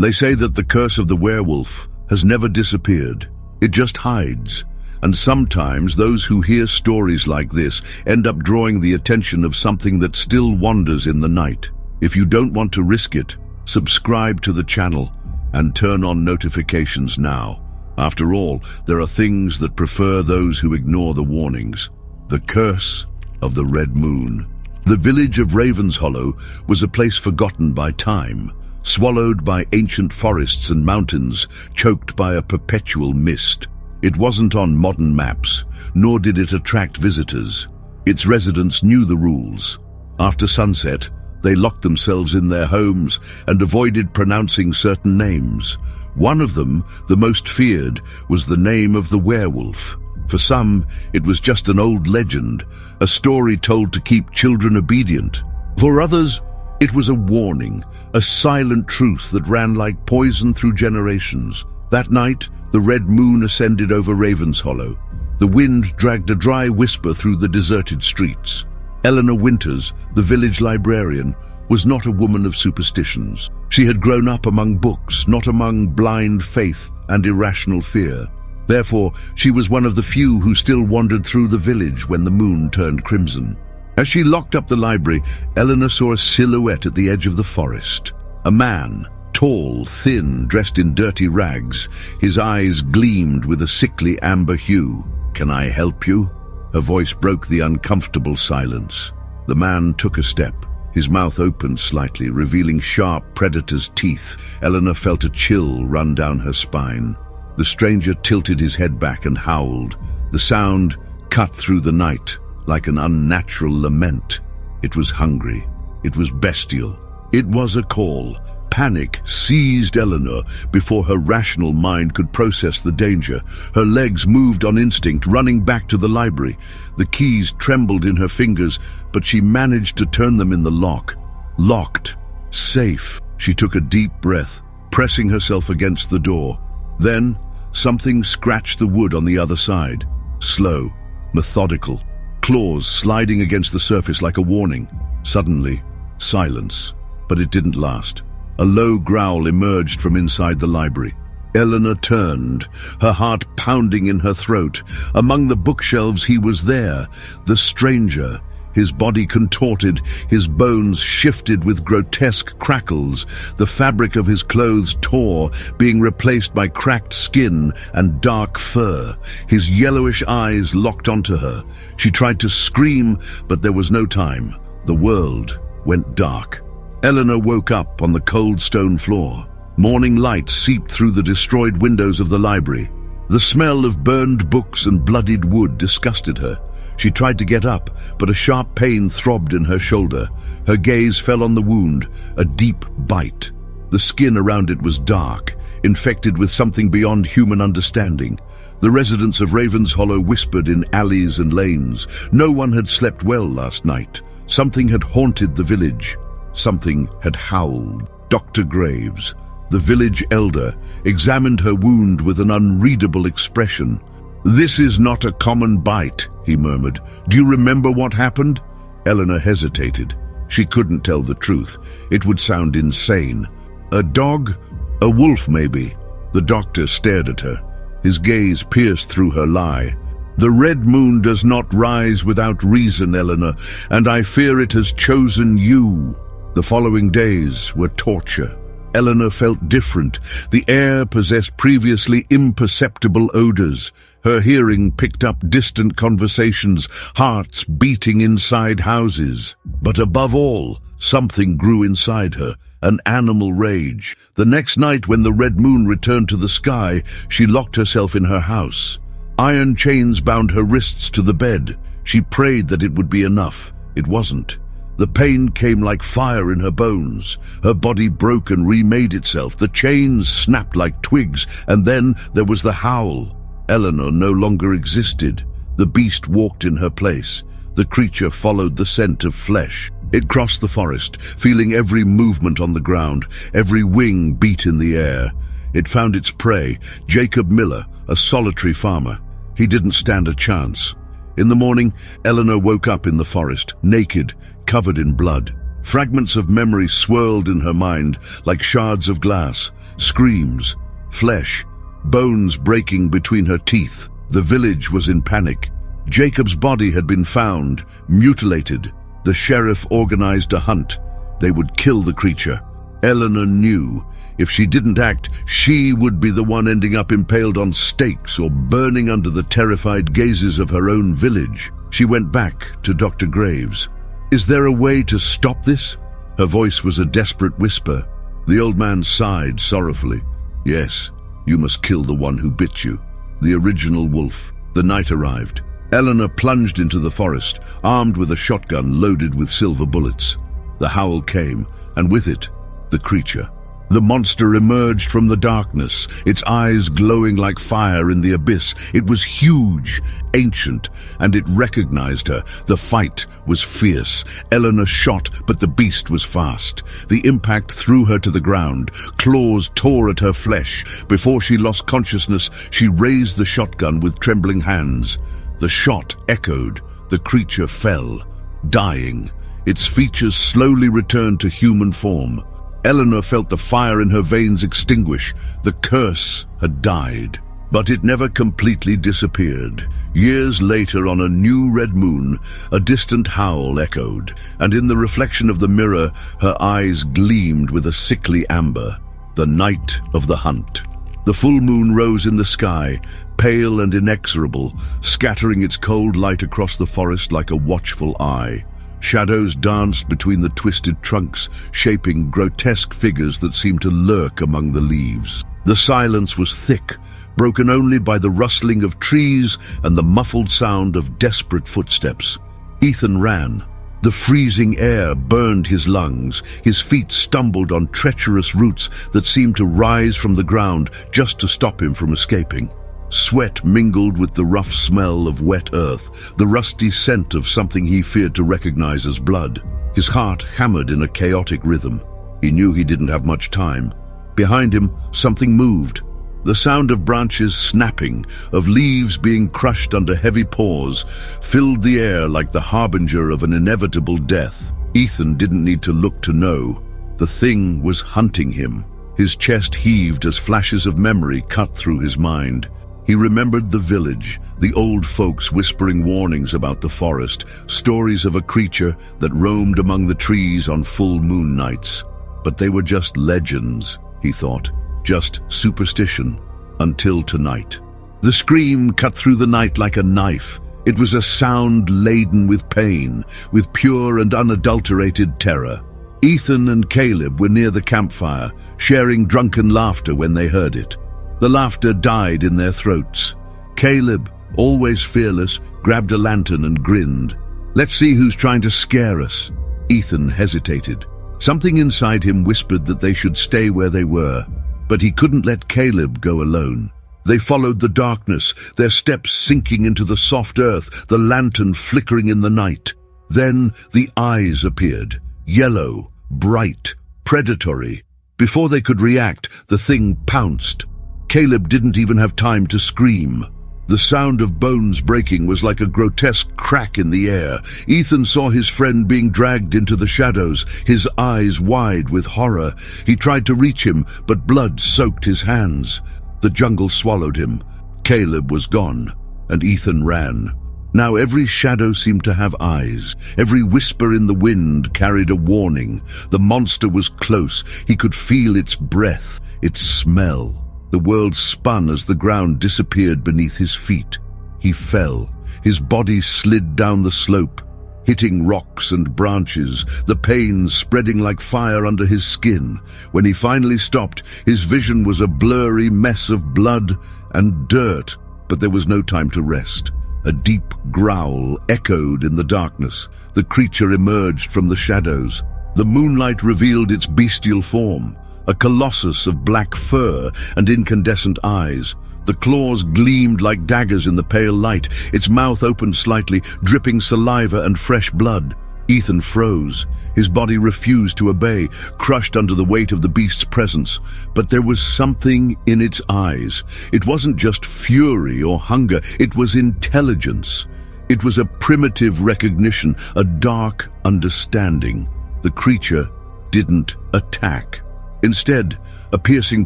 They say that the curse of the werewolf has never disappeared. It just hides. And sometimes those who hear stories like this end up drawing the attention of something that still wanders in the night. If you don't want to risk it, subscribe to the channel and turn on notifications now. After all, there are things that prefer those who ignore the warnings. The curse of the Red Moon. The village of Ravenshollow was a place forgotten by time, swallowed by ancient forests and mountains, choked by a perpetual mist. It wasn't on modern maps, nor did it attract visitors. Its residents knew the rules. After sunset, they locked themselves in their homes and avoided pronouncing certain names. One of them, the most feared, was the name of the werewolf. For some, it was just an old legend, a story told to keep children obedient. For others, it was a warning, a silent truth that ran like poison through generations. That night, the red moon ascended over Ravenshollow. The wind dragged a dry whisper through the deserted streets. Eleanor Winters, the village librarian, was not a woman of superstitions. She had grown up among books, not among blind faith and irrational fear. Therefore, she was one of the few who still wandered through the village when the moon turned crimson. As she locked up the library, Eleanor saw a silhouette at the edge of the forest. A man, tall, thin, dressed in dirty rags. His eyes gleamed with a sickly amber hue. "Can I help you?" Her voice broke the uncomfortable silence. The man took a step. His mouth opened slightly, revealing sharp predator's teeth. Eleanor felt a chill run down her spine. The stranger tilted his head back and howled. The sound cut through the night like an unnatural lament. It was hungry. It was bestial. It was a call. Panic seized Eleanor before her rational mind could process the danger. Her legs moved on instinct, running back to the library. The keys trembled in her fingers, but she managed to turn them in the lock. Locked. Safe. She took a deep breath, pressing herself against the door. Then, something scratched the wood on the other side. Slow, methodical, claws sliding against the surface like a warning. Suddenly, silence. But it didn't last. A low growl emerged from inside the library. Eleanor turned, her heart pounding in her throat. Among the bookshelves he was there, the stranger. His body contorted, his bones shifted with grotesque crackles. The fabric of his clothes tore, being replaced by cracked skin and dark fur. His yellowish eyes locked onto her. She tried to scream, but there was no time. The world went dark. Eleanor woke up on the cold stone floor. Morning light seeped through the destroyed windows of the library. The smell of burned books and bloodied wood disgusted her. She tried to get up, but a sharp pain throbbed in her shoulder. Her gaze fell on the wound, a deep bite. The skin around it was dark, infected with something beyond human understanding. The residents of Ravenshollow whispered in alleys and lanes. No one had slept well last night. Something had haunted the village. Something had howled. Dr. Graves, the village elder, examined her wound with an unreadable expression. "This is not a common bite," he murmured. "Do you remember what happened?" Eleanor hesitated. She couldn't tell the truth. It would sound insane. "A dog? A wolf, maybe?" The doctor stared at her. His gaze pierced through her lie. "The red moon does not rise without reason, Eleanor, and I fear it has chosen you." The following days were torture. Eleanor felt different. The air possessed previously imperceptible odors. Her hearing picked up distant conversations, hearts beating inside houses. But above all, something grew inside her, an animal rage. The next night, when the red moon returned to the sky, she locked herself in her house. Iron chains bound her wrists to the bed. She prayed that it would be enough. It wasn't. The pain came like fire in her bones. Her body broke and remade itself. The chains snapped like twigs, and then there was the howl. Eleanor no longer existed. The beast walked in her place. The creature followed the scent of flesh. It crossed the forest, feeling every movement on the ground. Every wing beat in the air. It found its prey, Jacob Miller, a solitary farmer. He didn't stand a chance. In the morning, Eleanor woke up in the forest, naked, covered in blood. Fragments of memory swirled in her mind like shards of glass. Screams, flesh, bones breaking between her teeth. The village was in panic. Jacob's body had been found, mutilated. The sheriff organized a hunt. They would kill the creature. Eleanor knew if she didn't act, she would be the one ending up impaled on stakes or burning under the terrified gazes of her own village. She went back to Dr. Graves. "Is there a way to stop this?" Her voice was a desperate whisper. The old man sighed sorrowfully. "Yes, you must kill the one who bit you, the original wolf." The night arrived. Eleanor plunged into the forest, armed with a shotgun loaded with silver bullets. The howl came, and with it, the creature. The monster emerged from the darkness, its eyes glowing like fire in the abyss. It was huge, ancient, and it recognized her. The fight was fierce. Eleanor shot, but the beast was fast. The impact threw her to the ground. Claws tore at her flesh. Before she lost consciousness, she raised the shotgun with trembling hands. The shot echoed. The creature fell, dying. Its features slowly returned to human form. Eleanor felt the fire in her veins extinguish. The curse had died. But it never completely disappeared. Years later, on a new red moon, a distant howl echoed, and in the reflection of the mirror, her eyes gleamed with a sickly amber. The night of the hunt. The full moon rose in the sky, pale and inexorable, scattering its cold light across the forest like a watchful eye. Shadows danced between the twisted trunks, shaping grotesque figures that seemed to lurk among the leaves. The silence was thick, broken only by the rustling of trees and the muffled sound of desperate footsteps. Ethan ran. The freezing air burned his lungs. His feet stumbled on treacherous roots that seemed to rise from the ground just to stop him from escaping. Sweat mingled with the rough smell of wet earth, the rusty scent of something he feared to recognize as blood. His heart hammered in a chaotic rhythm. He knew he didn't have much time. Behind him, something moved. The sound of branches snapping, of leaves being crushed under heavy paws, filled the air like the harbinger of an inevitable death. Ethan didn't need to look to know. The thing was hunting him. His chest heaved as flashes of memory cut through his mind. He remembered the village, the old folks whispering warnings about the forest, stories of a creature that roamed among the trees on full moon nights. But they were just legends, he thought, just superstition, until tonight. The scream cut through the night like a knife. It was a sound laden with pain, with pure and unadulterated terror. Ethan and Caleb were near the campfire, sharing drunken laughter when they heard it. The laughter died in their throats. Caleb, always fearless, grabbed a lantern and grinned. "Let's see who's trying to scare us." Ethan hesitated. Something inside him whispered that they should stay where they were, but he couldn't let Caleb go alone. They followed the darkness, their steps sinking into the soft earth, the lantern flickering in the night. Then the eyes appeared, yellow, bright, predatory. Before they could react, the thing pounced. Caleb didn't even have time to scream. The sound of bones breaking was like a grotesque crack in the air. Ethan saw his friend being dragged into the shadows, his eyes wide with horror. He tried to reach him, but blood soaked his hands. The jungle swallowed him. Caleb was gone, and Ethan ran. Now every shadow seemed to have eyes. Every whisper in the wind carried a warning. The monster was close. He could feel its breath, its smell. The world spun as the ground disappeared beneath his feet. He fell. His body slid down the slope, hitting rocks and branches, the pain spreading like fire under his skin. When he finally stopped, his vision was a blurry mess of blood and dirt, but there was no time to rest. A deep growl echoed in the darkness. The creature emerged from the shadows. The moonlight revealed its bestial form, a colossus of black fur and incandescent eyes. The claws gleamed like daggers in the pale light. Its mouth opened slightly, dripping saliva and fresh blood. Ethan froze. His body refused to obey, crushed under the weight of the beast's presence. But there was something in its eyes. It wasn't just fury or hunger, it was intelligence. It was a primitive recognition, a dark understanding. The creature didn't attack. Instead, a piercing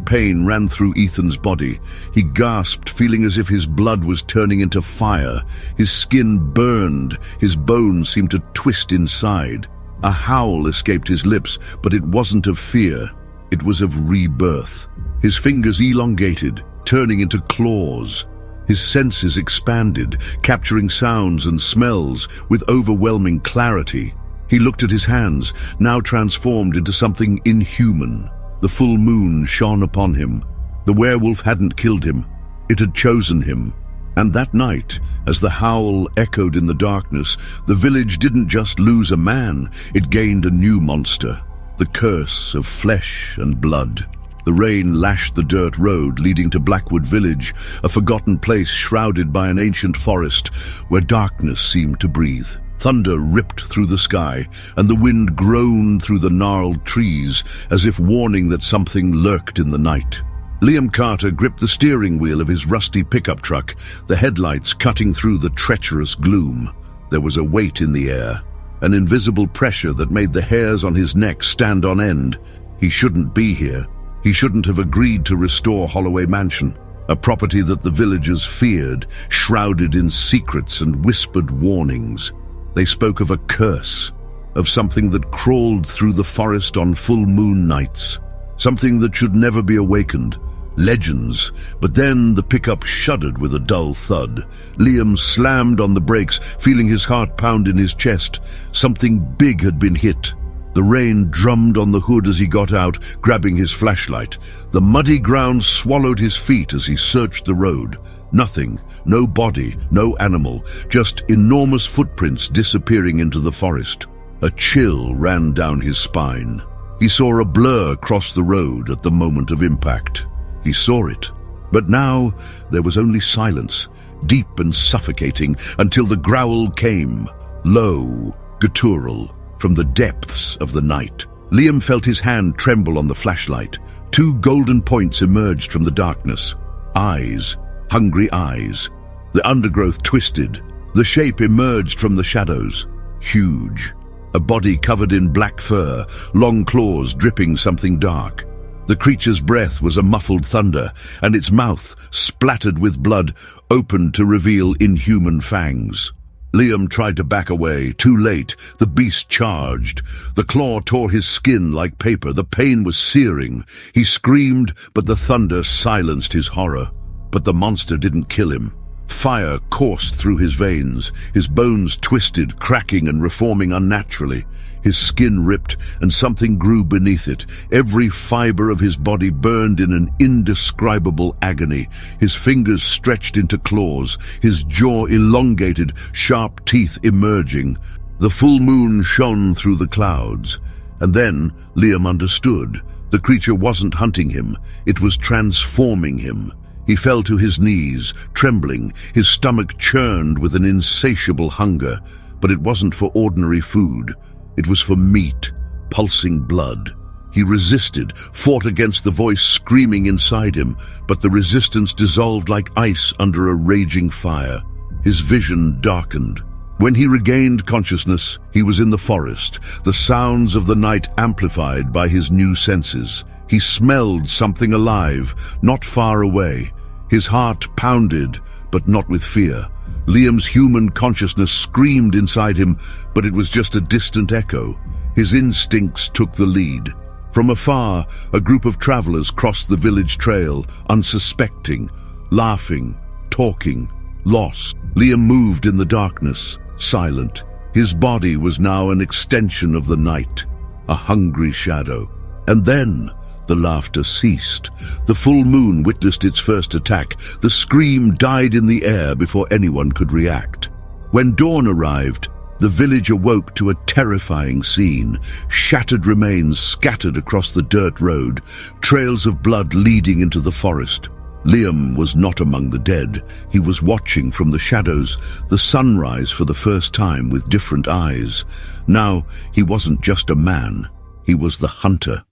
pain ran through Ethan's body. He gasped, feeling as if his blood was turning into fire. His skin burned, his bones seemed to twist inside. A howl escaped his lips, but it wasn't of fear. It was of rebirth. His fingers elongated, turning into claws. His senses expanded, capturing sounds and smells with overwhelming clarity. He looked at his hands, now transformed into something inhuman. The full moon shone upon him. The werewolf hadn't killed him. It had chosen him. And that night, as the howl echoed in the darkness, the village didn't just lose a man, it gained a new monster. The curse of flesh and blood. The rain lashed the dirt road leading to Blackwood Village, a forgotten place shrouded by an ancient forest where darkness seemed to breathe. Thunder ripped through the sky, and the wind groaned through the gnarled trees, as if warning that something lurked in the night. Liam Carter gripped the steering wheel of his rusty pickup truck, the headlights cutting through the treacherous gloom. There was a weight in the air, an invisible pressure that made the hairs on his neck stand on end. He shouldn't be here. He shouldn't have agreed to restore Holloway Mansion, a property that the villagers feared, shrouded in secrets and whispered warnings. They spoke of a curse, of something that crawled through the forest on full moon nights, something that should never be awakened, legends. But then the pickup shuddered with a dull thud. Liam slammed on the brakes, feeling his heart pound in his chest. Something big had been hit. The rain drummed on the hood as he got out, grabbing his flashlight. The muddy ground swallowed his feet as he searched the road. Nothing, no body, no animal, just enormous footprints disappearing into the forest. A chill ran down his spine. He saw a blur cross the road at the moment of impact. He saw it. But now there was only silence, deep and suffocating, until the growl came, low, guttural, from the depths of the night. Liam felt his hand tremble on the flashlight. 2 golden points emerged from the darkness. Eyes. Hungry eyes. The undergrowth twisted. The shape emerged from the shadows. Huge. A body covered in black fur, long claws dripping something dark. The creature's breath was a muffled thunder, and its mouth, splattered with blood, opened to reveal inhuman fangs. Liam tried to back away. Too late. The beast charged. The claw tore his skin like paper. The pain was searing. He screamed, but the thunder silenced his horror. But the monster didn't kill him. Fire coursed through his veins. His bones twisted, cracking and reforming unnaturally. His skin ripped, and something grew beneath it. Every fiber of his body burned in an indescribable agony. His fingers stretched into claws, his jaw elongated, sharp teeth emerging. The full moon shone through the clouds. And then Liam understood. The creature wasn't hunting him. It was transforming him. He fell to his knees, trembling. His stomach churned with an insatiable hunger. But it wasn't for ordinary food. It was for meat, pulsing blood. He resisted, fought against the voice screaming inside him, but the resistance dissolved like ice under a raging fire. His vision darkened. When he regained consciousness, he was in the forest, the sounds of the night amplified by his new senses. He smelled something alive, not far away. His heart pounded, but not with fear. Liam's human consciousness screamed inside him, but it was just a distant echo. His instincts took the lead. From afar, a group of travelers crossed the village trail, unsuspecting, laughing, talking, lost. Liam moved in the darkness, silent. His body was now an extension of the night, a hungry shadow. And then the laughter ceased. The full moon witnessed its first attack. The scream died in the air before anyone could react. When dawn arrived, the village awoke to a terrifying scene. Shattered remains scattered across the dirt road, trails of blood leading into the forest. Liam was not among the dead. He was watching from the shadows the sunrise for the first time with different eyes. Now, he wasn't just a man. He was the hunter.